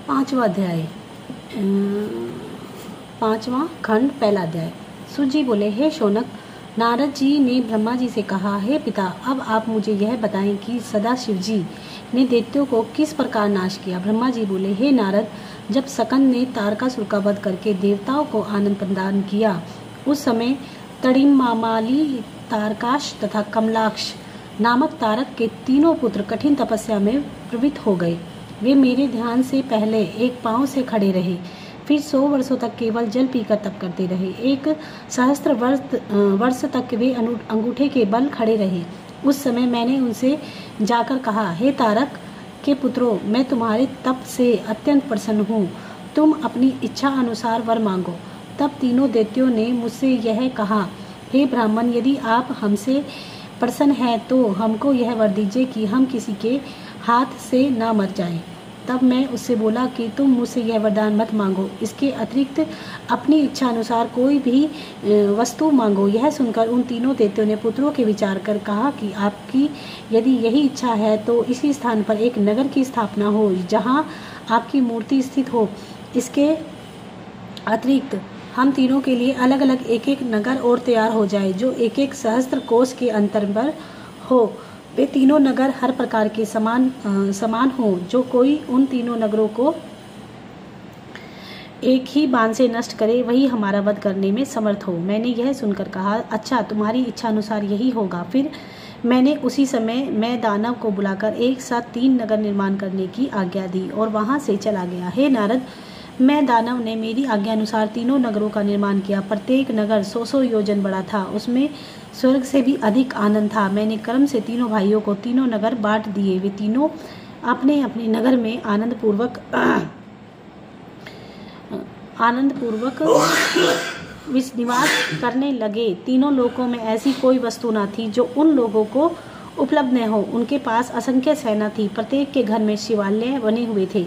पांचवा अध्याय, पांचवा खंड, पहला अध्याय। सूत जी बोले, हे शौनक, नारद जी ने ब्रह्मा जी से कहा, हे पिता, अब आप मुझे यह बताएं कि सदाशिव जी ने दैत्यों को किस प्रकार नाश किया। ब्रह्मा जी बोले, हे नारद, जब सकंद ने तारकासुर का वध करके देवताओं को आनंद प्रदान किया, उस समय तड़िमामाली, तारकाश तथा कमलाक्ष नामक तारक के तीनों पुत्र कठिन तपस्या में प्रवृत्त हो गए। वे मेरे ध्यान से पहले एक पांव से खड़े रहे, फिर 100 वर्षों तक केवल जल पीकर तप करते रहे। 1 सहस्त्र वर्ष तक वे अंगूठे के बल खड़े रहे। उस समय मैंने उनसे जाकर कहा, हे तारक के पुत्रों, मैं तुम्हारे तप से अत्यंत प्रसन्न हूँ, तुम अपनी इच्छा अनुसार वर मांगो। तब तीनों दैत्यों ने मुझसे यह कहा, हे ब्राह्मण, यदि आप हमसे प्रसन्न हैं तो हमको यह वर दीजिए कि हम किसी के हाथ से ना मर जाएं। तब मैं उससे बोला कि तुम मुझसे यह वरदान मत मांगो, इसके अतिरिक्त अपनी इच्छा अनुसार कोई भी वस्तु मांगो। यह सुनकर उन तीनों दैत्यों ने पुत्रों के विचार कर कहा कि आपकी यदि यही इच्छा है तो इसी स्थान पर एक नगर की स्थापना हो जहाँ आपकी मूर्ति स्थित हो। इसके अतिरिक्त हम तीनों के लिए अलग अलग एक एक नगर और तैयार हो जाए जो एक एक सहस्त्र कोष के अंतर पर हो। वे तीनों नगर हर प्रकार के समान हो, जो कोई उन तीनों नगरों को एक ही बाण से नष्ट करे वही हमारा वध करने में समर्थ हो। मैंने यह सुनकर कहा, अच्छा, तुम्हारी इच्छा अनुसार यही होगा। फिर मैंने उसी समय मैं दानव को बुलाकर एक साथ 3 नगर निर्माण करने की आज्ञा दी और वहां से चला गया। हे नारद, मैं दानव ने मेरी आज्ञा अनुसार तीनों नगरों का निर्माण किया। प्रत्येक नगर 100 योजन बड़ा था, उसमें स्वर्ग से भी अधिक आनंद था। मैंने क्रम से तीनों भाइयों को तीनों नगर बांट दिए। वे तीनों अपने अपने नगर में आनंद पूर्वक निवास करने लगे। तीनों लोकों में ऐसी कोई वस्तु न थी जो उन लोगों को उपलब्ध न हो। उनके पास असंख्य सेना थी। प्रत्येक के घर में शिवालय बने हुए थे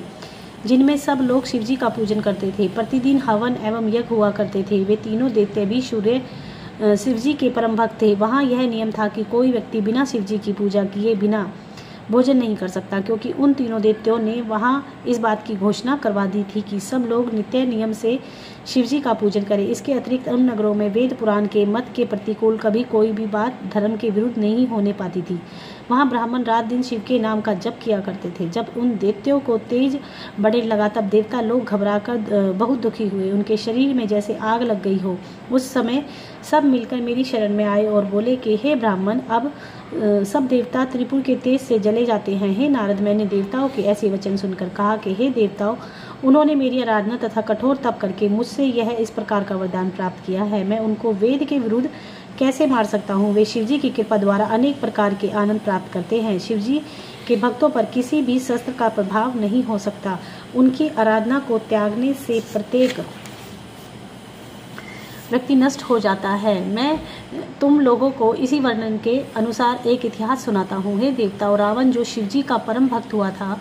जिनमें सब लोग शिवजी का पूजन करते थे। प्रतिदिन हवन एवं यज्ञ हुआ करते थे। वे तीनों दैत्य भी शिवजी के परम भक्त थे। वहाँ यह नियम था कि कोई व्यक्ति बिना शिवजी की पूजा किए बिना भोजन नहीं कर सकता, क्योंकि उन तीनों दैत्यों ने वहाँ इस बात की घोषणा करवा दी थी कि सब लोग नित्य नियम से शिवजी का पूजन करें। इसके अतिरिक्त उन नगरों में वेद पुराण के मत के प्रतिकूल कभी कोई भी बात धर्म के विरुद्ध नहीं होने पाती थी। वहाँ ब्राह्मण रात दिन शिव के नाम का जप किया करते थे। जब उन दैत्यों को तेज बढ़ने लगा तब देवता लोग घबराकर बहुत दुखी हुए, उनके शरीर में जैसे आग लग गई हो। उस समय सब मिलकर मेरी शरण में आए और बोले कि हे ब्राह्मण, अब सब देवता त्रिपुर के तेज से जले जाते हैं। हे नारद, मैंने देवताओं के ऐसे वचन सुनकर कहा कि हे देवताओं, उन्होंने मेरी आराधना तथा कठोर तप करके मुझसे यह इस प्रकार का वरदान प्राप्त किया है, मैं उनको वेद के विरुद्ध कैसे मार सकता हूँ। वे शिवजी की कृपा द्वारा अनेक प्रकार के आनंद प्राप्त करते हैं। शिवजी के भक्तों पर किसी भी शस्त्र का प्रभाव नहीं हो सकता। उनकी आराधना को त्यागने से प्रत्येक व्यक्ति नष्ट हो जाता है। मैं तुम लोगों को इसी वर्णन के अनुसार एक इतिहास सुनाता हूँ। हे देवताओं, रावण जो शिवजी का परम भक्त हुआ था,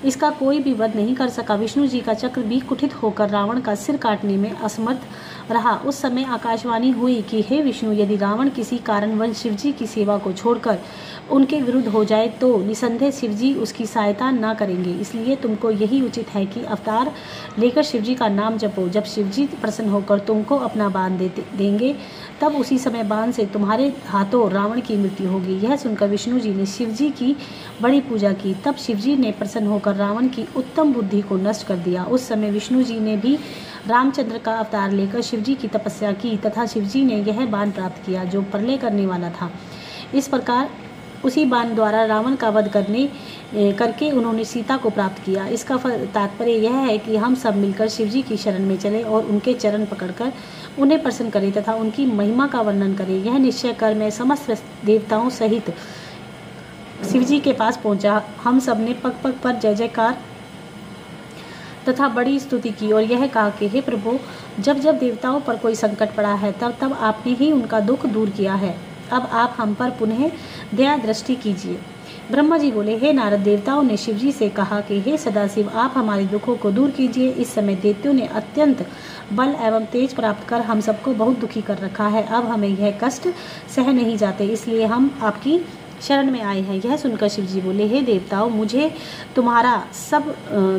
इसका कोई भी वध नहीं कर सका। विष्णु जी का चक्र भी कुटित होकर रावण का सिर काटने में असमर्थ रहा। उस समय आकाशवाणी हुई कि हे विष्णु, यदि रावण किसी कारणवश शिवजी की सेवा को छोड़कर उनके विरुद्ध हो जाए तो निसंदेह शिवजी उसकी सहायता न करेंगे। इसलिए तुमको यही उचित है कि अवतार लेकर शिवजी का नाम जपो। जब शिवजी प्रसन्न होकर तुमको अपना बाण देंगे तब उसी समय बाण से तुम्हारे हाथों रावण की मृत्यु होगी। यह सुनकर विष्णु जी ने शिवजी की बड़ी पूजा की। तब शिवजी ने प्रसन्न होकर रावण की उत्तम बुद्धि को नष्ट कर दिया। उस समय विष्णु जी ने भी रामचंद्र का अवतार लेकर शिवजी की तपस्या की तथा शिवजी ने यह बाण प्राप्त किया जो प्रलय करने वाला था। इस प्रकार उसी बाण द्वारा रावण का वध करके उन्होंने सीता को प्राप्त किया। इसका तात्पर्य यह है कि हम सब मिलकर शिवजी की शरण में चले और उनके चरण पकड़कर उन्हें प्रसन्न करें तथा उनकी महिमा का वर्णन करें। यह निश्चय कर मैं समस्त देवताओं सहित शिवजी के पास पहुंचा। हम सब ने पग पग पर जय जयकार तथा बड़ी स्तुति की और यह कहा कि हे प्रभु, जब जब देवताओं पर कोई संकट पड़ा है तब तब आपने ही उनका दुख दूर किया है। अब आप हम पर पुनः दया दृष्टि कीजिए। ब्रह्मा जी बोले, हे नारद, देवताओं ने शिवजी से कहा कि हे सदाशिव, आप हमारे दुखों को दूर कीजिए। इस समय दैत्यों ने अत्यंत बल एवं तेज प्राप्त कर हम सबको बहुत दुखी कर रखा है। अब हमें यह कष्ट सह नहीं जाते, इसलिए हम आपकी शरण में आए हैं। यह सुनकर शिव जी बोले, हे देवताओं, मुझे तुम्हारा सब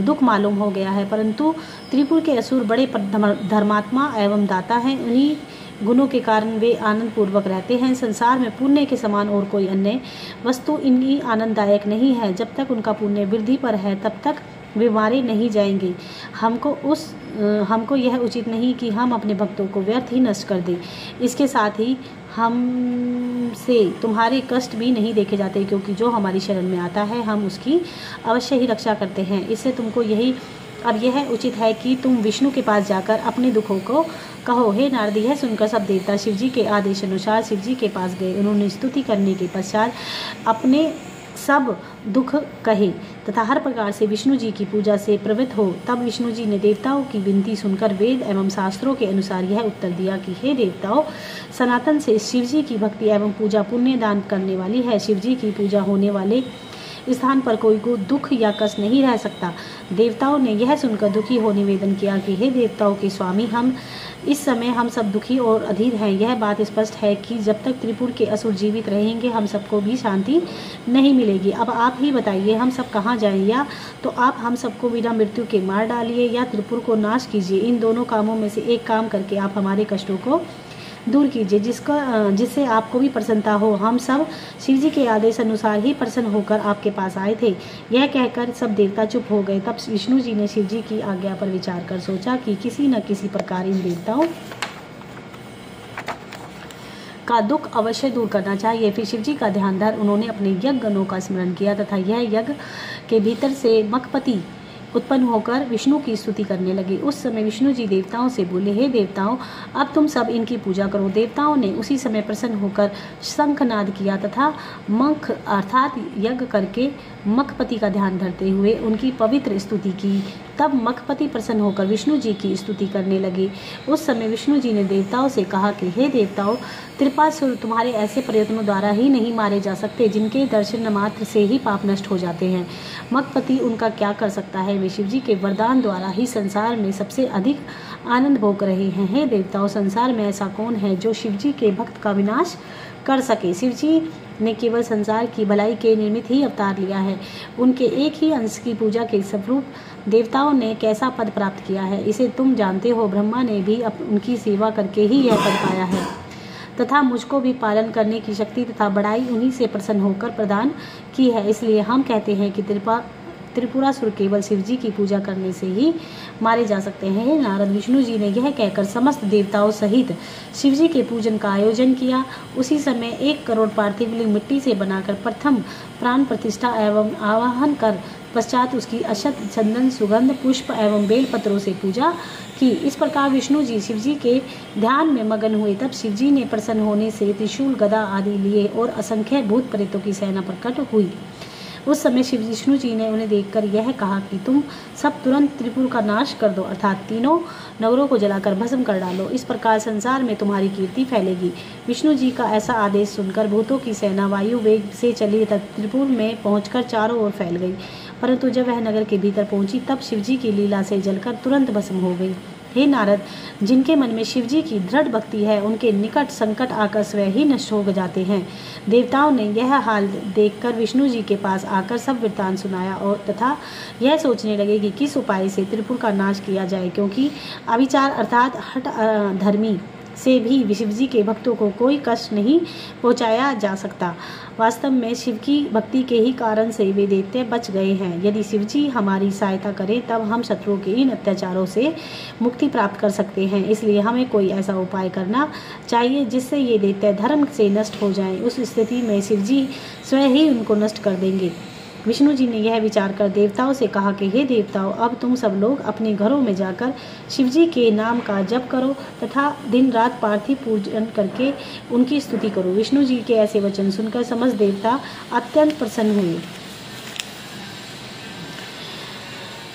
दुख मालूम हो गया है, परंतु त्रिपुर के असुर बड़े धर्मात्मा एवं दाता हैं। उन्हीं गुणों के कारण वे आनंद पूर्वक रहते हैं। संसार में पुण्य के समान और कोई अन्य वस्तु इनकी आनंददायक नहीं है। जब तक उनका पुण्य वृद्धि पर है तब तक वे मारे नहीं जाएंगे। हमको यह उचित नहीं कि हम अपने भक्तों को व्यर्थ ही नष्ट कर दें। इसके साथ ही हमसे तुम्हारे कष्ट भी नहीं देखे जाते, क्योंकि जो हमारी शरण में आता है हम उसकी अवश्य ही रक्षा करते हैं। इससे तुमको यह उचित है कि तुम विष्णु के पास जाकर अपने दुखों को कहो। हे नारद, यह सुनकर सब देवता शिव जी के आदेश अनुसार शिव जी के पास गए। उन्होंने स्तुति करने के पश्चात अपने सब दुख कहे तथा हर प्रकार से विष्णु जी की पूजा से प्रवृत्त हो। तब विष्णु जी ने देवताओं की विनती सुनकर वेद एवं शास्त्रों के अनुसार यह उत्तर दिया कि हे देवताओं, सनातन से शिव जी की भक्ति एवं पूजा पुण्य दान करने वाली है। शिव जी की पूजा होने वाले स्थान पर कोई को दुख या कष्ट नहीं रह सकता। देवताओं ने यह सुनकर दुखी हो निवेदन किया कि हे देवताओं के स्वामी, इस समय हम सब दुखी और अधीर हैं। यह बात स्पष्ट है कि जब तक त्रिपुर के असुर जीवित रहेंगे हम सबको भी शांति नहीं मिलेगी। अब आप ही बताइए, हम सब कहाँ जाएं? या तो आप हम सबको बिना मृत्यु के मार डालिए या त्रिपुर को नाश कीजिए। इन दोनों कामों में से एक काम करके आप हमारे कष्टों को दूर कीजिए, जिससे आपको भी प्रसन्नता हो। हम सब शिव जी के आदेश अनुसार ही प्रसन्न होकर आपके पास आए थे। यह कहकर सब देवता चुप हो गए। तब विष्णु जी ने शिव जी की आज्ञा पर विचार कर सोचा कि किसी न किसी प्रकार इन देवताओं का दुख अवश्य दूर करना चाहिए। फिर शिव जी का ध्यान धर उन्होंने अपने यज्ञ गणों का स्मरण किया तथा यह यज्ञ के भीतर से मखपति उत्पन्न होकर विष्णु की स्तुति करने लगे। उस समय विष्णु जी देवताओं से बोले, हे देवताओं, अब तुम सब इनकी पूजा करो। देवताओं ने उसी समय प्रसन्न होकर शंखनाद किया तथा मख अर्थात यज्ञ करके मखपति का ध्यान धरते हुए उनकी पवित्र स्तुति की। तब मखपति प्रसन्न होकर विष्णु जी की स्तुति करने लगे। उस समय विष्णु जी ने देवताओं से कहा कि हे देवताओं, त्रिपासुर तुम्हारे ऐसे प्रयत्नों द्वारा ही नहीं मारे जा सकते जिनके दर्शन मात्र से ही पाप नष्ट हो जाते हैं। मखपति उनका क्या कर सकता है? वे शिव जी के वरदान द्वारा ही संसार में सबसे अधिक आनंद भोग रहे हैं। हे देवताओं, संसार में ऐसा कौन है जो शिव जी के भक्त का विनाश कर सके? शिव जी ने केवल संसार की भलाई के निमित्त ही अवतार लिया है। उनके एक ही अंश की पूजा के स्वरूप देवताओं ने कैसा पद प्राप्त किया है, इसे तुम जानते हो। ब्रह्मा ने भी उनकी सेवा करके ही यह पद पाया है तथा मुझको भी पालन करने की शक्ति तथा बड़ाई उन्हीं से प्रसन्न होकर प्रदान की है। इसलिए हम कहते हैं कि त्रिपुरासुर केवल शिव जी की पूजा करने से ही मारे जा सकते हैं। नारद, विष्णु जी ने यह कहकर समस्त देवताओं सहित शिव जी के पूजन का आयोजन किया। उसी समय 1 करोड़ पार्थिव लिंग मिट्टी से बनाकर प्रथम प्राण प्रतिष्ठा एवं आवाहन कर पश्चात उसकी अक्षत, चंदन, सुगंध, पुष्प एवं बेल पत्रों से पूजा की। इस प्रकार विष्णु जी शिव जी के ध्यान में मगन हुए। तब शिव जी ने प्रसन्न होने से त्रिशूल, गदा आदि लिए और असंख्य भूत प्रेतों की सेना प्रकट हुई। उस समय शिव विष्णु जी ने उन्हें देखकर यह कहा कि तुम सब तुरंत त्रिपुर का नाश कर दो, अर्थात तीनों नगरों को जलाकर भस्म कर डालो। इस प्रकार संसार में तुम्हारी कीर्ति फैलेगी। विष्णु जी का ऐसा आदेश सुनकर भूतों की सेना वायु वेग से चली तथा त्रिपुर में पहुंचकर चारों ओर फैल गई। परंतु जब वह नगर के भीतर पहुंची तब शिव जी की लीला से जलकर तुरंत भस्म हो गई। हे नारद, जिनके मन में शिव जी की दृढ़ भक्ति है उनके निकट संकट आकर स्वयं ही नष्ट हो जाते हैं। देवताओं ने यह हाल देखकर विष्णु जी के पास आकर सब वृत्तांत सुनाया और तथा यह सोचने लगे कि किस उपाय से त्रिपुर का नाश किया जाए, क्योंकि अविचार अर्थात हठ धर्मी से भी शिव जी के भक्तों को कोई कष्ट नहीं पहुंचाया जा सकता। वास्तव में शिव की भक्ति के ही कारण से वे दैत्य बच गए हैं। यदि शिव जी हमारी सहायता करें तब हम शत्रुओं के इन अत्याचारों से मुक्ति प्राप्त कर सकते हैं। इसलिए हमें कोई ऐसा उपाय करना चाहिए जिससे ये दैत्य धर्म से नष्ट हो जाएं। उस स्थिति में शिव जी स्वयं ही उनको नष्ट कर देंगे। विष्णु जी ने यह विचार कर देवताओं से कहा कि हे देवताओं, अब तुम सब लोग अपने घरों में जाकर शिव जी के नाम का जप करो तथा दिन रात पार्थिव पूजन करके उनकी स्तुति करो। विष्णु जी के ऐसे वचन सुनकर समस्त देवता अत्यंत प्रसन्न हुए।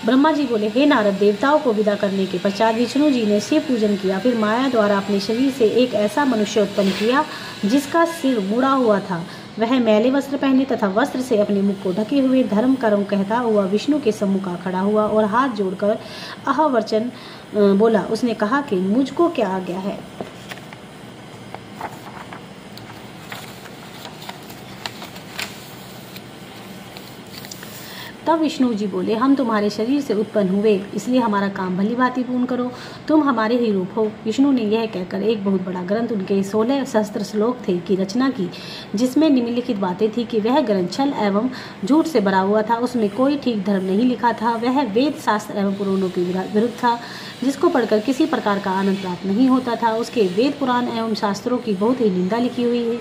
ब्रह्मा जी बोले, हे नारद, देवताओं को विदा करने के पश्चात विष्णु जी ने शिव पूजन किया। फिर माया द्वारा अपने शरीर से एक ऐसा मनुष्य उत्पन्न किया जिसका सिर मुड़ा हुआ था। वह मैले वस्त्र पहने तथा वस्त्र से अपने मुख को ढके हुए धर्म कर्म कहता हुआ विष्णु के सम्मुख आ खड़ा हुआ और हाथ जोड़कर अहवचन बोला। उसने कहा कि मुझको क्या आज्ञा है? तब विष्णु जी बोले, हम तुम्हारे शरीर से उत्पन्न हुए, इसलिए हमारा काम भली भांति पूर्ण करो, तुम हमारे ही रूप हो। विष्णु ने यह कहकर एक बहुत बड़ा ग्रंथ, उनके 16 सहस्त्र श्लोक थे, की रचना की, जिसमें निम्नलिखित बातें थी कि वह ग्रंथ छल एवं झूठ से भरा हुआ था, उसमें कोई ठीक धर्म नहीं लिखा था, वह वेद शास्त्र एवं पुराणों के विरुद्ध था, जिसको पढ़कर किसी प्रकार का आनंद प्राप्त नहीं होता था। उसके वेद पुराण एवं शास्त्रों की बहुत ही निंदा लिखी हुई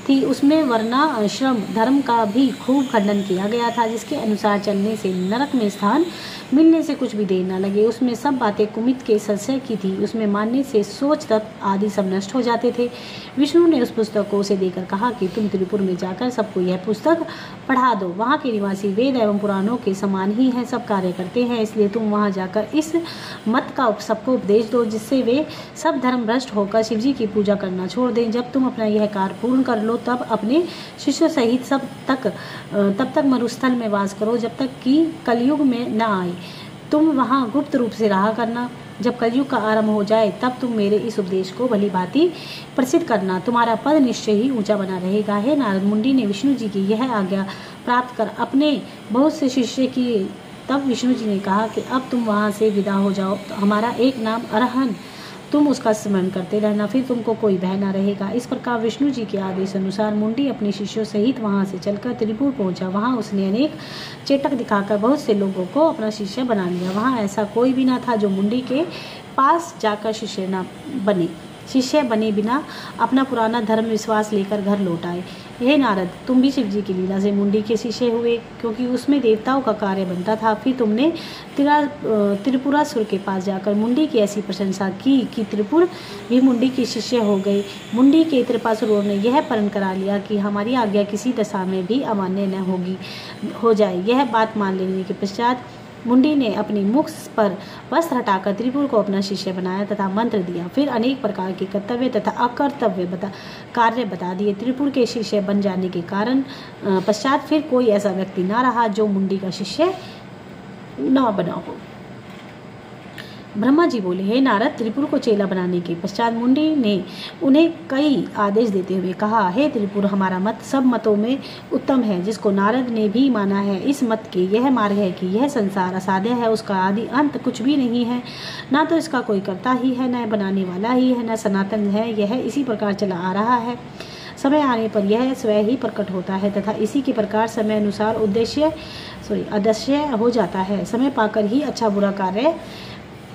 थी। उसमें वर्णाश्रम धर्म का भी खूब खंडन किया गया था, जिसके अनुसार चलने से नरक में स्थान मिलने से कुछ भी देर न लगे। उसमें सब बातें कुमित के संशय की थी, उसमें मानने से सोच तत्व आदि सब नष्ट हो जाते थे। विष्णु ने उस पुस्तक को उसे देकर कहा कि तुम त्रिपुर में जाकर सबको यह पुस्तक पढ़ा दो, वहाँ के निवासी वेद एवं पुराणों के समान ही हैं, सब कार्य करते हैं, इसलिए तुम वहाँ जाकर इस मत का सबको उपदेश दो, जिससे वे सब धर्म भ्रष्ट होकर शिवजी की पूजा करना छोड़ दें। जब तुम अपना यह कार्य पूर्ण कर लो, तब अपने शिष्यों सहित तब तक मरुस्थल में वास करो, जब तक कि कलयुग में न आए। तुम वहाँ गुप्त रूप से रहा करना, जब कलयुग का आरंभ हो जाए तब तुम मेरे इस उपदेश को भली भांति प्रसिद्ध करना, तुम्हारा पद निश्चय ही ऊंचा बना रहेगा। हे नारद, मुंडी ने विष्णु जी की यह आज्ञा प्राप्त कर अपने बहुत से शिष्य किए। तब विष्णु जी ने कहा कि अब तुम वहाँ से विदा हो जाओ, तो हमारा एक नाम अरहन, तुम उसका स्मरण करते रहना, फिर तुमको कोई भय न रहेगा। इस प्रकार विष्णु जी के आदेश अनुसार मुंडी अपने शिष्यों सहित वहां से चलकर त्रिपुर पहुंचा। वहां उसने अनेक चेटक दिखाकर बहुत से लोगों को अपना शिष्य बना लिया। वहां ऐसा कोई भी न था जो मुंडी के पास जाकर शिष्य बने बिना अपना पुराना धर्म विश्वास लेकर घर लौट आए। हे नारद, तुम भी शिव जी की लीला से मुंडी के शिष्य हुए, क्योंकि उसमें देवताओं का कार्य बनता था। फिर तुमने त्रिपुरासुर के पास जाकर मुंडी की ऐसी प्रशंसा की कि त्रिपुर भी मुंडी की शिष्य हो गए। मुंडी के त्रिपुरासुरों ने यह प्रण करा लिया कि हमारी आज्ञा किसी दशा में भी अमान्य न हो जाए। यह बात मान लेने के पश्चात मुंडी ने अपने मुख पर वस्त्र हटाकर त्रिपुर को अपना शिष्य बनाया तथा मंत्र दिया। फिर अनेक प्रकार के कर्तव्य तथा अकर्तव्य कार्य बता दिए। त्रिपुर के शिष्य बन जाने के कारण पश्चात फिर कोई ऐसा व्यक्ति ना रहा जो मुंडी का शिष्य न बना हो। ब्रह्मा जी बोले, हे नारद, त्रिपुर को चेला बनाने के पश्चात मुंडी ने उन्हें कई आदेश देते हुए कहा, हे त्रिपुर, हमारा मत सब मतों में उत्तम है, जिसको नारद ने भी माना है। इस मत के यह मार्ग है कि यह संसार असाध्य है, उसका आदि अंत कुछ भी नहीं है, ना तो इसका कोई कर्ता ही है, न बनाने वाला ही है, न सनातन है। यह इसी प्रकार चला आ रहा है। समय आने पर यह स्वयं ही प्रकट होता है तथा इसी के प्रकार समय अनुसार अदृश्य हो जाता है। समय पाकर ही अच्छा बुरा कार्य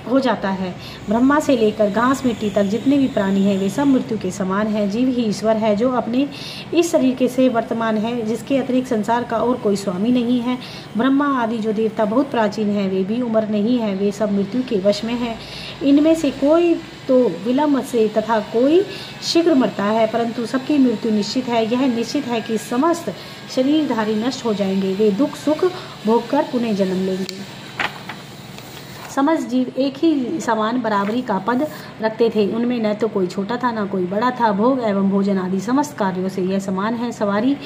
हो जाता है। ब्रह्मा से लेकर घास मिट्टी तक जितने भी प्राणी हैं वे सब मृत्यु के समान हैं। जीव ही ईश्वर है, जो अपने इस शरीर के से वर्तमान है, जिसके अतिरिक्त संसार का और कोई स्वामी नहीं है। ब्रह्मा आदि जो देवता बहुत प्राचीन हैं, वे भी उम्र नहीं है, वे सब मृत्यु के वश में हैं। इनमें से कोई तो विलंब से तथा कोई शीघ्र मरता है, परंतु सबकी मृत्यु निश्चित है। यह निश्चित है कि समस्त शरीरधारी नष्ट हो जाएंगे, वे दुख सुख भोग कर पुनः जन्म लेंगे। समस्त जीव एक ही समान बराबरी का पद रखते थे, उनमें न तो कोई छोटा था न कोई बड़ा था। भोग एवं भोजन आदि समस्त कार्यों से यह समान है। सवारी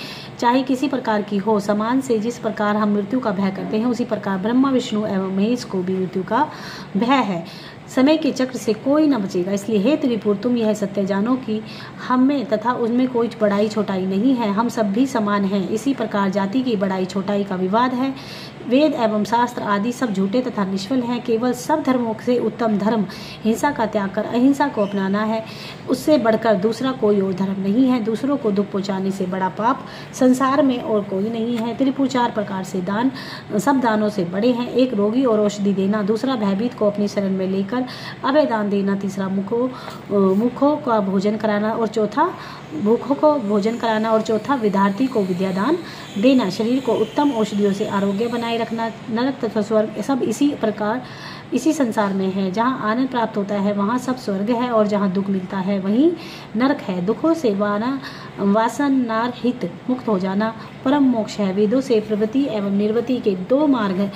चाहे किसी प्रकार की हो, समान से जिस प्रकार हम मृत्यु का भय करते हैं, उसी प्रकार ब्रह्मा विष्णु एवं महेश को भी मृत्यु का भय है। समय के चक्र से कोई न बचेगा। इसलिए हे त्रिपुर, तुम यह सत्य जानो कि हम में तथा उनमें कोई बड़ाई छोटाई नहीं है, हम सब भी समान हैं। इसी प्रकार जाति की बड़ाई छोटाई का विवाद है। वेद एवं शास्त्र आदि सब झूठे तथा निष्फल हैं। केवल सब धर्मों से उत्तम धर्म हिंसा का त्याग कर अहिंसा को अपनाना है। उससे बढ़कर दूसरा कोई और धर्म नहीं है। दूसरों को दुख पहुँचाने से बड़ा पाप संसार में और कोई नहीं है। त्रिपुर 4 प्रकार से दान सब दानों से बड़े हैं। एक रोगी और औषधि देना, दूसरा भयभीत को अपनी शरण में लेकर अभय दान देना, तीसरा मुखों का भोजन कराना और चौथा भूखों को भोजन कराना और चौथा विद्यार्थी को विद्यादान देना, शरीर को उत्तम औषधियों से आरोग्य बनाए रखना। नरक तथा स्वर्ग सब इसी प्रकार इसी संसार में है। जहाँ आनंद प्राप्त होता है वहाँ सब स्वर्ग है, और जहाँ दुख मिलता है वहीं नरक है। दुखों से वासनारहित मुक्त हो जाना परम मोक्ष है। वेदों से प्रवृत्ति एवं निर्वृत्ति के 2 मार्ग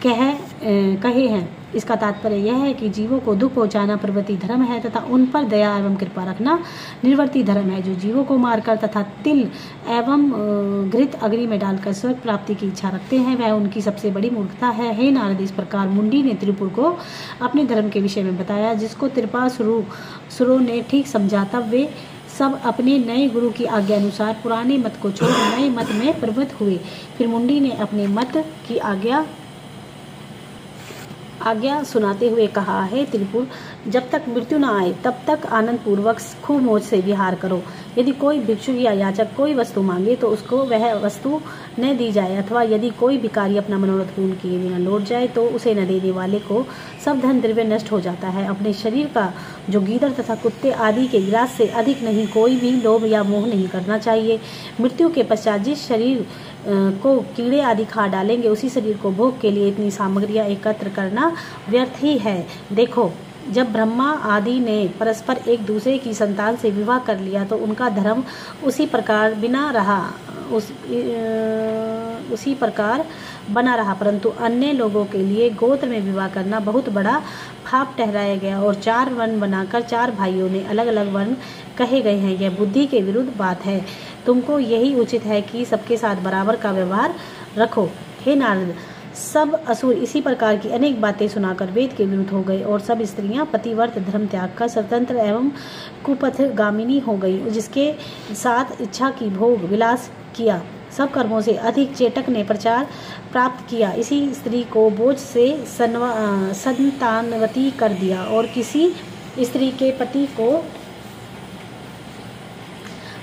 कहे हैं। इसका तात्पर्य यह है कि जीवों को दुख पहुंचाना प्रवृत्ति धर्म है तथा उन पर दया एवं कृपा रखना निर्वृत्ति धर्म है। जो जीवों को मारकर तथा तिल एवं घृत अग्नि में डालकर स्वर्ग प्राप्ति की इच्छा रखते हैं, वह उनकी सबसे बड़ी मूर्खता है। हे नारद, इस प्रकार मुंडी ने त्रिपुर को अपने धर्म के विषय में बताया, जिसको त्रिपुरासुरों ने ठीक समझा। तब वे सब अपने नए गुरु की आज्ञा अनुसार पुराने मत को छोड़ नए मत में प्रवृत्त हुए। फिर मुंडी ने अपने मत की आज्ञा सुनाते हुए कहा, हे त्रिपुर, जब तक मृत्यु न आए तब तक आनंद पूर्वक खूब मौज से विहार करो। यदि कोई भिक्षु या याचक कोई वस्तु मांगे तो उसको वह वस्तु न दी जाए, अथवा यदि कोई भिखारी अपना मनोरथ पूर्ण किए बिना लौट जाए तो उसे न देने वाले को सब धन द्रव्य नष्ट हो जाता है। अपने शरीर का जो गीदड़ तथा कुत्ते आदि के ग्रास से अधिक नहीं कोई भी लोभ या मोह नहीं करना चाहिए। मृत्यु के पश्चात जिस शरीर को कीड़े आदि खा डालेंगे उसी शरीर को भोग के लिए इतनी सामग्रियां एकत्र करना व्यर्थ ही है। देखो, जब ब्रह्मा आदि ने परस्पर एक दूसरे की संतान से विवाह कर लिया तो उनका धर्म उसी प्रकार बना रहा, परंतु अन्य लोगों के लिए गोत्र में विवाह करना बहुत बड़ा पाप ठहराया गया और 4 वर्ण बनाकर 4 भाइयों ने अलग अलग वर्ण कहे गए हैं। यह बुद्धि के विरुद्ध बात है। तुमको यही उचित है कि सबके साथ बराबर का व्यवहार रखो। हे नारद, सब असुर इसी प्रकार की अनेक बातें सुनाकर वेद के विरुद्ध हो गए और सब स्त्रियां पतिव्रत धर्म त्याग कर स्वतंत्र एवं कुपथगामिनी हो गई, जिसके साथ इच्छा की भोग विलास किया। सब कर्मों से अधिक चेटक ने प्रचार प्राप्त किया। इसी स्त्री को बोझ से संतानवती कर दिया और किसी स्त्री के पति को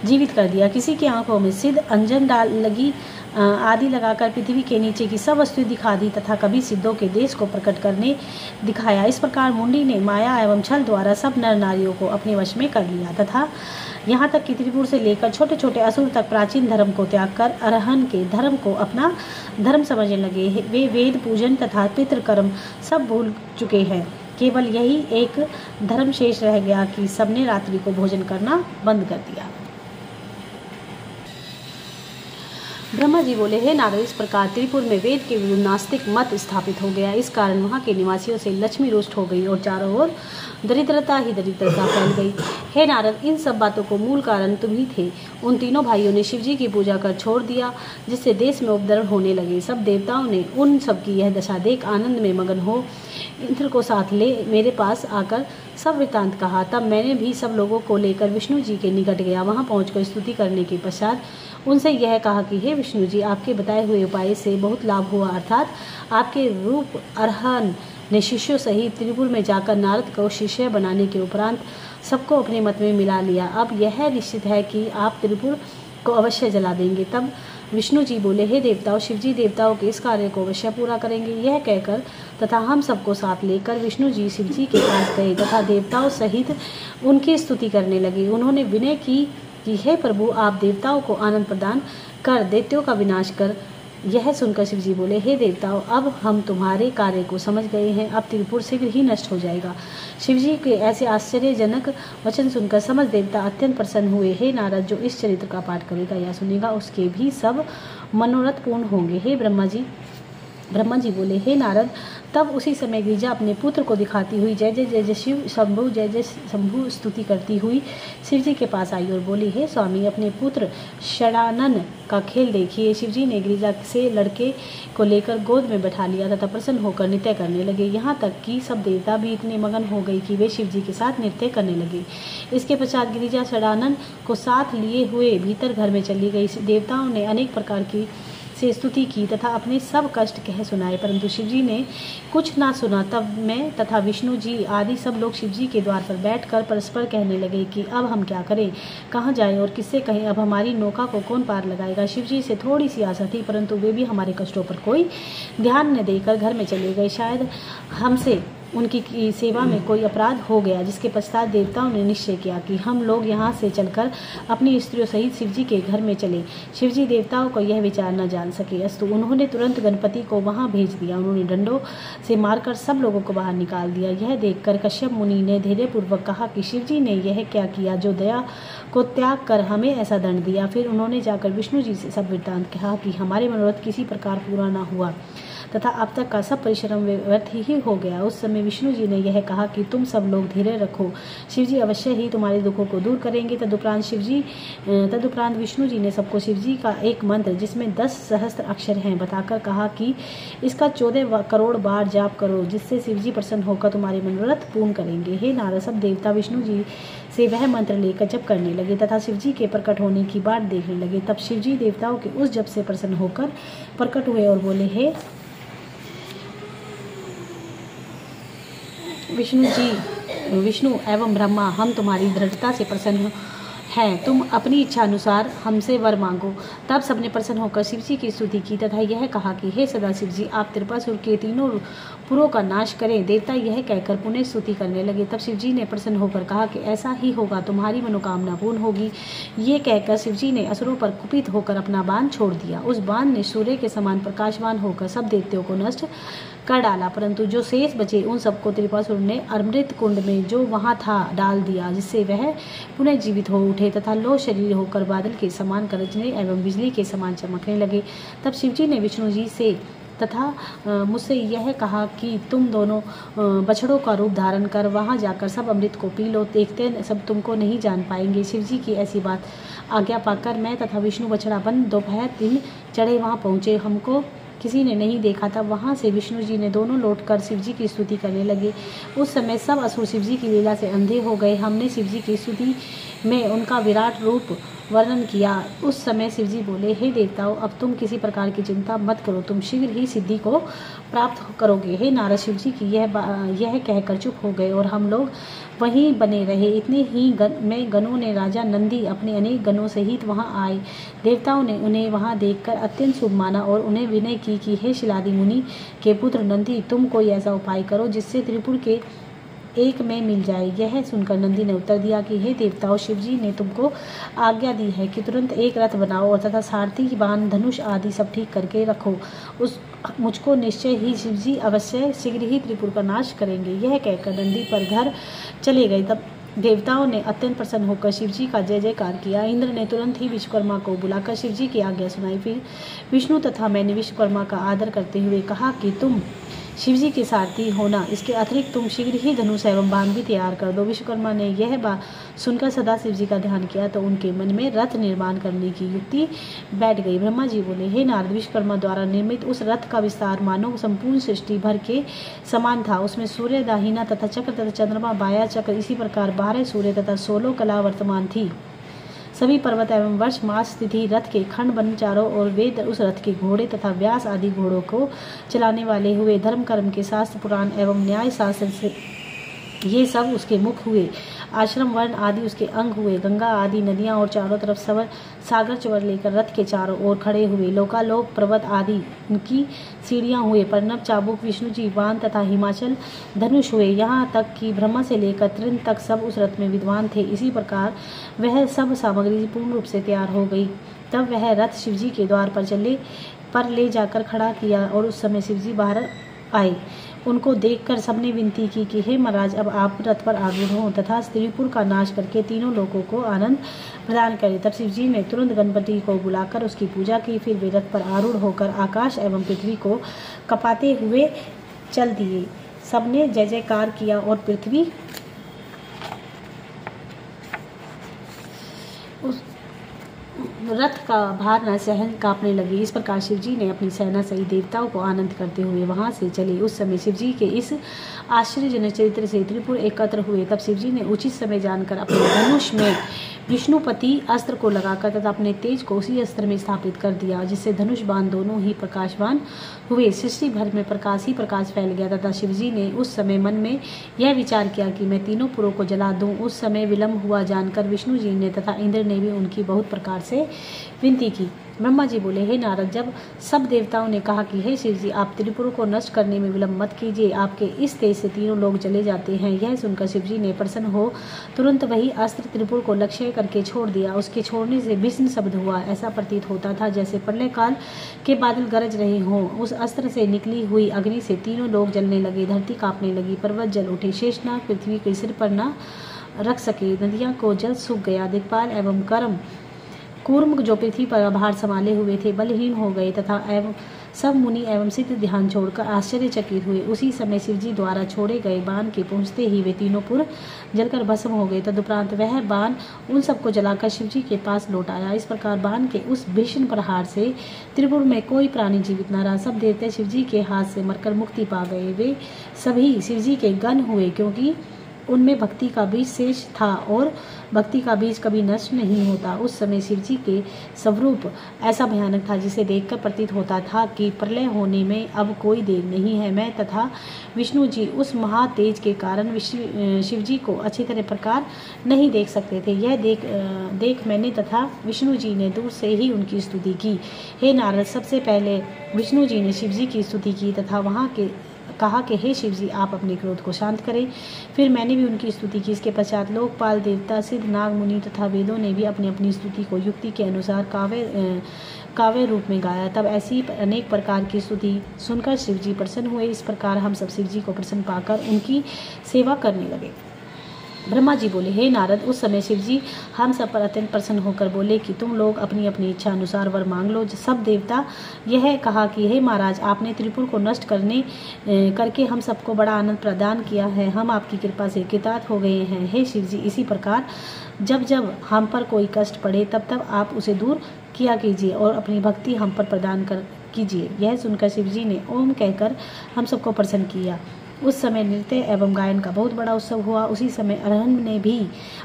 जीवित कर दिया। किसी की आंखों में सिद्ध अंजन डाल लगी आदि लगाकर पृथ्वी के नीचे की सब वस्तु दिखा दी तथा कभी सिद्धों के देश को प्रकट करने दिखाया। इस प्रकार मुंडी ने माया एवं छल द्वारा सब नर नारियों को अपने वश में कर लिया तथा यहाँ तक कि त्रिपुर से लेकर छोटे छोटे असुर तक प्राचीन धर्म को त्याग कर अरहन के धर्म को अपना धर्म समझने लगे। वे वेद पूजन तथा पितृकर्म सब भूल चुके हैं। केवल यही एक धर्म शेष रह गया कि सबने रात्रि को भोजन करना बंद कर दिया। ब्रह्मा जी बोले, हे नारद, इस प्रकार त्रिपुर में वेद के विरुद्ध नास्तिक मत स्थापित हो गया। इस कारण वहाँ के निवासियों से लक्ष्मी रुष्ट हो गई और चारों ओर दरिद्रता ही दरिद्रता फैल गई। हे नारद, इन सब बातों को मूल कारण तुम ही थे। उन तीनों भाइयों ने शिवजी की पूजा कर छोड़ दिया, जिससे देश में उपद्रव होने लगे। सब देवताओं ने उन सब की यह दशा देख आनंद में मगन हो इंद्र को साथ ले मेरे पास आकर सब वृत्तांत कहा। तब मैंने भी सब लोगों को लेकर विष्णु जी के निकट गया। वहाँ पहुँचकर स्तुति करने के पश्चात उनसे यह कहा कि हे विष्णु जी, आपके बताए हुए उपाय से बहुत लाभ हुआ, अर्थात आपके रूप अरहन ने शिष्यों सहित त्रिपुर में जाकर नारद को शिष्य बनाने के उपरांत सबको अपने मत में मिला लिया। अब यह निश्चित है कि आप त्रिपुर को अवश्य जला देंगे। तब विष्णु जी बोले, हे देवताओं, शिवजी देवताओं के इस कार्य को अवश्य पूरा करेंगे। यह कहकर तथा हम सबको साथ लेकर विष्णु जी शिवजी के पास गए तथा देवताओं सहित उनकी स्तुति करने लगे। उन्होंने विनय की कि हे प्रभु, आप देवताओं को आनंद प्रदान कर दैत्यों का विनाश कर। यह सुनकर शिवजी बोले, हे देवताओं, अब हम तुम्हारे कार्य को समझ गए हैं। अब त्रिपुर शीघ्र ही नष्ट हो जाएगा। शिवजी के ऐसे आश्चर्यजनक वचन सुनकर समस्त देवता अत्यंत प्रसन्न हुए। हे नारद, जो इस चरित्र का पाठ करेगा या सुनेगा उसके भी सब मनोरथ पूर्ण होंगे। हे ब्रह्मा जी बोले, हे नारद, तब उसी समय गिरिजा अपने पुत्र को दिखाती हुई जय जय जय जय शिव शंभु जय जय शंभु स्तुति करती हुई शिवजी के पास आई और बोली, हे स्वामी, अपने पुत्र षडानन का खेल देखिए। शिवजी ने गिरिजा से लड़के को लेकर गोद में बैठा लिया तथा प्रसन्न होकर नृत्य करने लगे। यहाँ तक कि सब देवता भी इतने मगन हो गए कि वे शिवजी के साथ नृत्य करने लगे। इसके पश्चात गिरिजा षडानन को साथ लिए हुए भीतर घर में चली गई। देवताओं ने अनेक प्रकार की से स्तुति की तथा अपने सब कष्ट कह सुनाए, परंतु शिवजी ने कुछ ना सुना। तब मैं तथा विष्णु जी आदि सब लोग शिवजी के द्वार पर बैठकर परस्पर कहने लगे कि अब हम क्या करें, कहाँ जाएं और किससे कहें, अब हमारी नौका को कौन पार लगाएगा। शिवजी से थोड़ी सी आशा थी, परंतु वे भी हमारे कष्टों पर कोई ध्यान न देकर घर में चले गए। शायद हमसे उनकी सेवा में कोई अपराध हो गया, जिसके पश्चात देवताओं ने निश्चय किया कि हम लोग यहाँ से चलकर अपनी स्त्रियों सहित शिवजी के घर में चले। शिवजी देवताओं को यह विचार न जान सके, अस्तु उन्होंने तुरंत गणपति को वहाँ भेज दिया। उन्होंने डंडों से मारकर सब लोगों को बाहर निकाल दिया। यह देखकर कश्यप मुनि ने धैर्यपूर्वक कहा कि शिवजी ने यह क्या किया, जो दया को त्याग कर हमें ऐसा दंड दिया। फिर उन्होंने जाकर विष्णु जी से सब वृत्तांत कहा कि हमारे मनोरथ किसी प्रकार पूरा न हुआ तथा अब तक का सब परिश्रम व्यर्थ ही हो गया। उस समय विष्णु जी ने यह कहा कि तुम सब लोग धैर्य रखो, शिव जी अवश्य ही तुम्हारे दुखों को दूर करेंगे। तदुपरांत विष्णु जी ने सबको शिव जी का एक मंत्र जिसमें 10 सहस्त्र अक्षर हैं बताकर कहा कि इसका 14 करोड़ बार जाप करो, जिससे शिव जी प्रसन्न होकर तुम्हारे मनोरथ पूर्ण करेंगे। हे नारद, सब देवता विष्णु जी से वह मंत्र लेकर जप करने लगे तथा शिव जी के प्रकट होने की बात देखने लगे। तब शिव जी देवताओं के उस जप से प्रसन्न होकर प्रकट हुए और बोले, हे विष्णु एवं ब्रह्मा, हम तुम्हारी दृढ़ता से प्रसन्न हैं, तुम अपनी इच्छा अनुसार हमसे वर मांगो। तब सबने प्रसन्न होकर शिव जी की स्तुति की तथा यह कहा कि हे सदा शिव जी, आप त्रिपुरासुर के तीनों पुरों का नाश करें। देवता यह कहकर पुनः स्तुति करने लगे। तब शिव जी ने प्रसन्न होकर कहा कि ऐसा ही होगा, तुम्हारी मनोकामना पूर्ण होगी। ये कहकर शिव जी ने असुरों पर कुपित होकर अपना बाण छोड़ दिया। उस बाण ने सूर्य के समान प्रकाशवान होकर सब देवताओं को नष्ट कर डाला, परंतु जो शेष बचे उन सबको त्रिपुरासुर ने अमृत कुंड में जो वहां था डाल दिया, जिससे वह पुनः जीवित हो उठे तथा लौह शरीर होकर बादल के समान गरजने एवं बिजली के समान चमकने लगे। तब शिव जी ने विष्णु जी से तथा मुझसे यह कहा कि तुम दोनों बछड़ों का रूप धारण कर वहां जाकर सब अमृत को पी लो, देखते सब तुमको नहीं जान पाएंगे। शिव जी की ऐसी बात आज्ञा पाकर मैं तथा विष्णु बछड़ा बन दोपहर 3 चढ़े वहां पहुंचे। हमको किसी ने नहीं देखा था। वहां से विष्णु जी ने दोनों लौटकर शिव जी की स्तुति करने लगे। उस समय सब असुर शिव जी की लीला से अंधे हो गए। हमने शिव जी की स्तुति में उनका विराट रूप वर्णन किया। उस समय शिव जी बोले, हे देवताओं, अब तुम किसी प्रकार की चिंता मत करो, तुम शीघ्र ही सिद्धि को प्राप्त करोगे। हे नारद, शिव जी की यह कहकर चुप हो गए और हम लोग वहीं बने रहे। इतने ही में गणों ने राजा नंदी अपने अनेक गणों सहित वहां आए। देवताओं ने उन्हें वहां देखकर अत्यंत शुभ माना और उन्हें विनय की कि हे शिलादि मुनि के पुत्र नंदी, तुम कोई ऐसा उपाय करो जिससे त्रिपुर के एक में मिल जाए। यह सुनकर नंदी ने उत्तर दिया कि हे देवताओं, शिव जी ने तुमको आज्ञा दी है कि तुरंत एक रथ बनाओ और तथा सारथी, बाण, धनुष आदि सब ठीक करके रखो। मुझको निश्चय ही शिव जी अवश्य शीघ्र ही त्रिपुर का नाश करेंगे। यह कहकर नंदी पर घर चले गए। तब देवताओं ने अत्यंत प्रसन्न होकर शिव जी का जय जयकार किया। इंद्र ने तुरंत ही विश्वकर्मा को बुलाकर शिव जी की आज्ञा सुनाई। फिर विष्णु तथा मैंने विश्वकर्मा का आदर करते हुए कहा कि तुम शिव जी के सारथी होना, इसके अतिरिक्त तुम शीघ्र ही धनुष एवं बाण भी तैयार कर दो। विश्वकर्मा ने यह बात सुनकर सदा शिव जी का ध्यान किया तो उनके मन में रथ निर्माण करने की युक्ति बैठ गई। ब्रह्मा जी बोले, हे नारद, विश्वकर्मा द्वारा निर्मित उस रथ का विस्तार मानो संपूर्ण सृष्टि भर के समान था। उसमें सूर्य, दाहिना तथा चक्र तथा चंद्रमा, बाया चक्र, इसी प्रकार 12 सूर्य तथा 16 कला वर्तमान थी। सभी पर्वत एवं वर्ष, मास, तिथि, रथ के खंड बन चारों और वेद उस रथ के घोड़े तथा व्यास आदि घोड़ों को चलाने वाले हुए। धर्म कर्म के शास्त्र, पुराण एवं न्याय शास्त्र से ये सब उसके मुख हुए। आश्रम, वर्ण आदि उसके अंग हुए। गंगा आदि नदियां और चारों तरफ सागर चवर लेकर रथ के चारों ओर खड़े हुए। लोकालोक, पर्वत आदि उनकी सीढ़ियां हुए। पर्णव, चाबुक, विष्णु जी, वान तथा हिमाचल धनुष हुए। यहाँ तक कि ब्रह्मा से लेकर तृण तक सब उस रथ में विद्वान थे। इसी प्रकार वह सब सामग्री पूर्ण रूप से तैयार हो गई। तब वह रथ शिव जी के द्वार पर ले जाकर खड़ा किया और उस समय शिव जी बाहर आए। उनको देखकर सबने विनती की कि हे महाराज, अब आप रथ पर आरूढ़ हों तथा त्रिपुर का नाश करके तीनों लोगों को आनंद प्रदान करें। तब शिव जी ने तुरंत गणपति को बुलाकर उसकी पूजा की। फिर वे रथ पर आरूढ़ होकर आकाश एवं पृथ्वी को कपाते हुए चल दिए। सबने जय जयकार किया और पृथ्वी उस रथ का भार न सहन कांपने लगी। इस प्रकार शिव जी ने अपनी सेना सहित देवताओं को आनंद करते हुए वहां से चले। उस समय शिव जी के इस आश्चर्यजनक चरित्र से त्रिपुर एकत्र हुए। तब शिव जी ने उचित समय जानकर अपने धनुष में विष्णुपति अस्त्र को लगाकर तथा अपने तेज को उसी अस्त्र में स्थापित कर दिया, जिससे धनुष बाण दोनों ही प्रकाशवान हुए। सृष्टि भर में प्रकाश ही प्रकाश फैल गया तथा शिव जी ने उस समय मन में यह विचार किया कि मैं तीनों पुरों को जला दूं। उस समय विलंब हुआ जानकर विष्णु जी ने तथा इंद्र ने भी उनकी बहुत प्रकार से विनती की। ब्रह्मा जी बोले, हे नारद, जब सब देवताओं ने कहा कि हे शिव जी, आप त्रिपुर को नष्ट करने में विलंब मत कीजिए, आपके इस तेज से तीनों लोग चले जाते हैं। यह सुनकर शिव जी ने प्रसन्न हो तुरंत वही अस्त्र त्रिपुर को लक्ष्य करके छोड़ दिया। उसके छोड़ने से भीषण शब्द हुआ। ऐसा प्रतीत होता था जैसे प्रलय काल के बादल गरज रहे हों। उस अस्त्र से निकली हुई अग्नि से तीनों लोग जलने लगे। धरती कांपने लगी, पर्वत जल उठे, शेषनाग पृथ्वी के सिर पर न रख सके, नदियां को जल सूख गया। दिक्पाल एवं कूर्म जो पृथ्वी पर भार संभाले हुए थे बलहीन हो गए तथा एवं सब मुनि एवं सिद्ध ध्यान छोड़कर आश्चर्यचकित हुए। उसी समय शिवजी द्वारा छोड़े गए बाण के पहुँचते ही वे तीनों पुर जलकर भस्म हो गए। तदुपरांत वह बाण उन सबको जलाकर शिवजी के पास लौट आया। इस प्रकार बाण के उस भीषण प्रहार से त्रिपुर में कोई प्राणी जीवित न रहा। सब देवता शिवजी के हाथ से मरकर मुक्ति पा गए। वे सभी शिवजी के गण हुए, क्योंकि उनमें भक्ति का बीज शेष था और भक्ति का बीज कभी नष्ट नहीं होता। उस समय शिवजी के स्वरूप ऐसा भयानक था जिसे देखकर प्रतीत होता था कि प्रलय होने में अब कोई देर नहीं है। मैं तथा विष्णु जी उस महातेज के कारण शिवजी को अच्छी तरह प्रकार नहीं देख सकते थे। यह देख मैंने तथा विष्णु जी ने दूर से ही उनकी स्तुति की। हे नारद, सबसे पहले विष्णु जी ने शिवजी की स्तुति की तथा वहाँ के कहा कि हे शिवजी, आप अपने क्रोध को शांत करें। फिर मैंने भी उनकी स्तुति की। इसके पश्चात लोकपाल, देवता, सिद्ध, नाग, मुनि तथा वेदों ने भी अपनी अपनी स्तुति को युक्ति के अनुसार काव्य रूप में गाया। तब ऐसी अनेक प्रकार की स्तुति सुनकर शिवजी प्रसन्न हुए। इस प्रकार हम सब शिवजी को प्रसन्न पाकर उनकी सेवा करने लगे। ब्रह्मा जी बोले, हे नारद, उस समय शिवजी हम सब पर अत्यंत प्रसन्न होकर बोले कि तुम लोग अपनी अपनी इच्छा अनुसार वर मांग लो। सब देवता यह कहा कि हे महाराज, आपने त्रिपुर को नष्ट करके हम सबको बड़ा आनंद प्रदान किया है। हम आपकी कृपा से कृतार्थ हो गए हैं। हे शिवजी, इसी प्रकार जब जब हम पर कोई कष्ट पड़े तब तब आप उसे दूर किया कीजिए और अपनी भक्ति हम पर प्रदान कीजिए। यह सुनकर शिवजी ने ओम कहकर हम सबको प्रसन्न किया। उस समय नृत्य एवं गायन का बहुत बड़ा उत्सव हुआ। उसी समय अरहन ने भी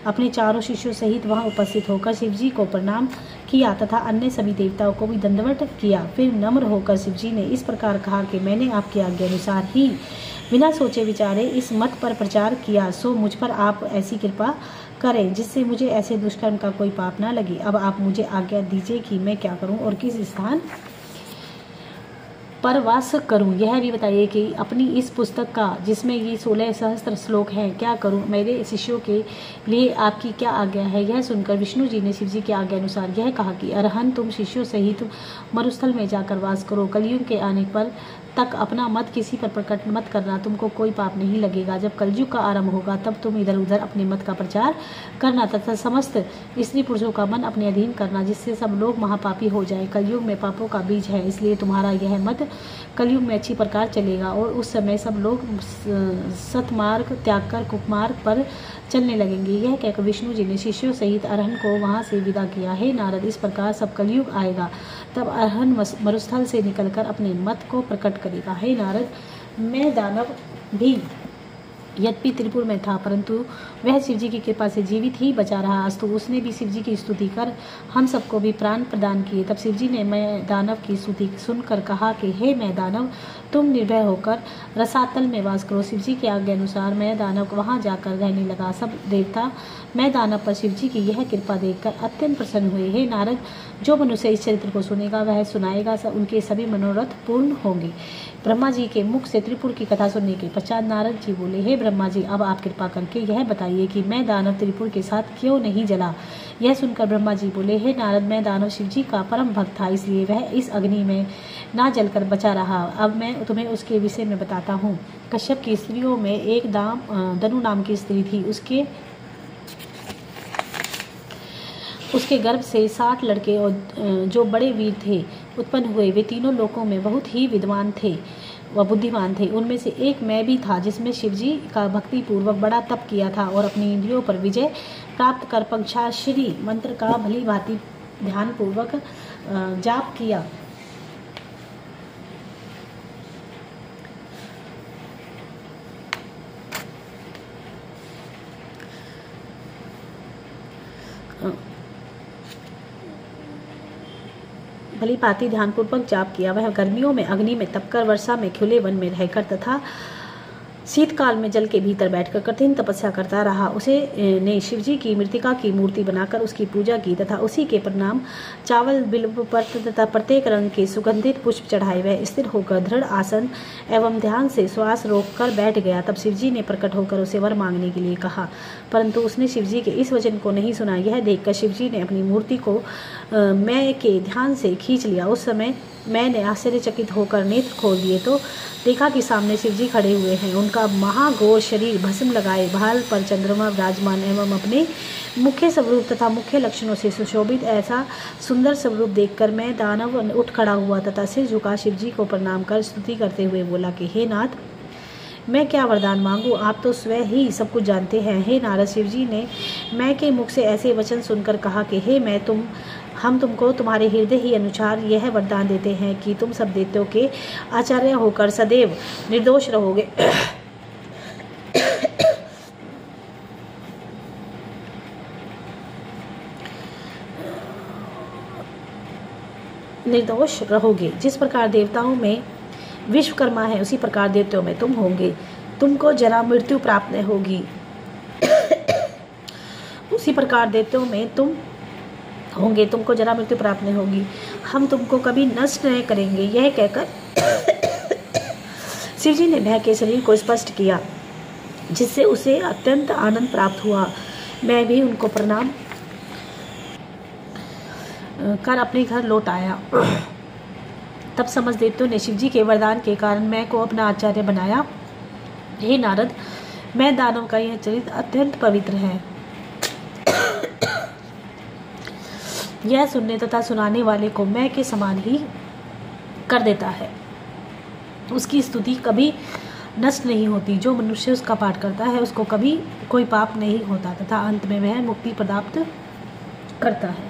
अपने चारों शिष्यों सहित वहां उपस्थित होकर शिवजी को प्रणाम किया तथा अन्य सभी देवताओं को भी दंडवत किया। फिर नम्र होकर शिवजी ने इस प्रकार कहा कि मैंने आपकी आज्ञा अनुसार ही बिना सोचे विचारे इस मत पर प्रचार किया, सो मुझ पर आप ऐसी कृपा करें जिससे मुझे ऐसे दुष्कर्म का कोई पाप न लगे। अब आप मुझे आज्ञा दीजिए कि मैं क्या करूं और किस स्थान पर वास करूं। यह भी बताइए कि अपनी इस पुस्तक का, जिसमें ये 16 सहस्त्र श्लोक हैं, क्या करूं। मेरे शिष्यों के लिए आपकी क्या आज्ञा है। यह सुनकर विष्णु जी ने शिवजी की आज्ञा अनुसार यह कहा कि अरहन, तुम शिष्यों सहित मरुस्थल में जाकर वास करो। कलयुग के आने पर तक अपना मत किसी पर प्रकट मत करना, तुमको कोई पाप नहीं लगेगा। जब कलयुग का आरंभ होगा तब तुम इधर उधर अपने मत का प्रचार करना तथा समस्त स्त्री पुरुषों का मन अपने अधीन करना, जिससे सब लोग महापापी हो जाए। कलयुग में पापों का बीज है, इसलिए तुम्हारा यह मत कलयुग में अच्छी प्रकार चलेगा और उस समय सब लोग सतमार्ग त्याग कर कुमार्ग पर चलने लगेंगे। यह कहकर विष्णु जी ने शिष्यों सहित अरहन को वहां से विदा किया। हे नारद, इस प्रकार सब कलयुग आएगा, तब अरहन मरुस्थल से निकलकर अपने मत को प्रकट करेगा। हे नारद, मैं दानव भी यद्यपि त्रिपुर में था, परंतु वह शिवजी की कृपा से जीवित ही बचा रहा। अस्तु, उसने भी शिवजी की स्तुति कर हम सबको भी प्राण प्रदान किए। तब शिवजी ने मैं दानव की स्तुति सुनकर कहा कि हे मैं दानव, तुम निर्भय होकर रसातल में वास करो। शिवजी के आज्ञा अनुसार मैं दानव वहां जाकर रहने लगा। सब देवता मैं दानव पर शिवजी की यह कृपा देखकर अत्यंत प्रसन्न हुए। हे नारद, जो मनुष्य इस चरित्र को सुनेगा वह सुनाएगा, उनके सभी मनोरथ पूर्ण होंगे। ब्रह्मा जी के मुख से त्रिपुर की कथा सुनने के पश्चात नारद जी बोले, हे ब्रह्मा जी, अब आप कृपा करके यह बताइए कि मैं दानव त्रिपुर के साथ क्यों नहीं जला। यह सुनकर ब्रह्मा जी बोले, हे नारद, मैं दानव शिवजी का परम भक्त था, इसलिए वह इस अग्नि में ना जलकर बचा रहा। अब मैं तुम्हें उसके विषय में बताता हूँ। कश्यप की स्त्रियों में एक दनु नाम की स्त्री थी। उसके गर्भ से 60 लड़के और जो बड़े वीर थे उत्पन्न हुए। वे तीनों लोकों में बहुत ही विद्वान थे व बुद्धिमान थे। उनमें से एक मैं भी था, जिसमें शिवजी का भक्ति पूर्वक बड़ा तप किया था और अपनी इंद्रियों पर विजय प्राप्त कर पंचाक्षरी मंत्र का भली भांति ध्यान पूर्वक जाप किया। भली भांति ध्यानपूर्वक जाप किया। वह गर्मियों में अग्नि में तपकर, वर्षा में खुले वन में रहकर तथा शीतकाल में जल के भीतर बैठकर कठिन तपस्या करता रहा। उसे ने शिवजी की मृतिका की मूर्ति बनाकर उसकी पूजा की तथा उसी के प्रणाम चावल, बिल्व पत्र तथा प्रत्येक रंग के सुगंधित पुष्प चढ़ाए। वह स्थिर होकर दृढ़ आसन एवं ध्यान से श्वास रोककर बैठ गया। तब शिवजी ने प्रकट होकर उसे वर मांगने के लिए कहा, परंतु उसने शिवजी के इस वचन को नहीं सुना। यह देखकर शिवजी ने अपनी मूर्ति को मैं के ध्यान से खींच लिया। उस समय मैंने आश्चर्यचकित होकर नेत्र खोल दिए तो देखा कि सामने शिवजी खड़े हुए हैं। उनका महाघोर शरीर भस्म लगाए भाल पर चंद्रमा विराजमान एवं अपने मुख्य स्वरूप तथा मुख्य लक्षणों से सुशोभित ऐसा सुंदर स्वरूप देखकर मैं दानव उठ खड़ा हुआ तथा सिर झुका शिवजी को प्रणाम कर स्तुति करते हुए बोला कि हे नाथ, मैं क्या वरदान मांगूं? आप तो स्वयं ही सब कुछ जानते हैं। हे नारद, शिवजी ने मैं के मुख से ऐसे वचन सुनकर कहा कि हे हम तुमको तुम्हारे हृदय ही अनुसार यह वरदान देते हैं कि तुम सब दैत्यों के आचार्य होकर सदैव निर्दोष रहोगे। निर्दोष रहोगे। जिस प्रकार देवताओं में विश्वकर्मा है उसी प्रकार दैत्यों में तुम होंगे। तुमको जरा मृत्यु प्राप्त नहीं होगी, उसी प्रकार दैत्यों में तुम होंगे, तुमको जरा मृत्यु प्राप्त नहीं होगी। हम तुमको कभी नष्ट नहीं करेंगे। यह कहकर शिवजी ने भय के शरीर को स्पष्ट किया, जिससे उसे अत्यंत आनंद प्राप्त हुआ। मैं भी उनको प्रणाम कर अपने घर लौट आया। तब समझ दैत्यों ने शिवजी के वरदान के कारण मैं को अपना आचार्य बनाया। हे नारद, मैं दानव का यह चरित्र अत्यंत पवित्र है। यह सुनने तथा सुनाने वाले को मैं के समान ही कर देता है। उसकी स्तुति कभी नष्ट नहीं होती। जो मनुष्य उसका पाठ करता है उसको कभी कोई पाप नहीं होता तथा अंत में वह मुक्ति प्राप्त करता है।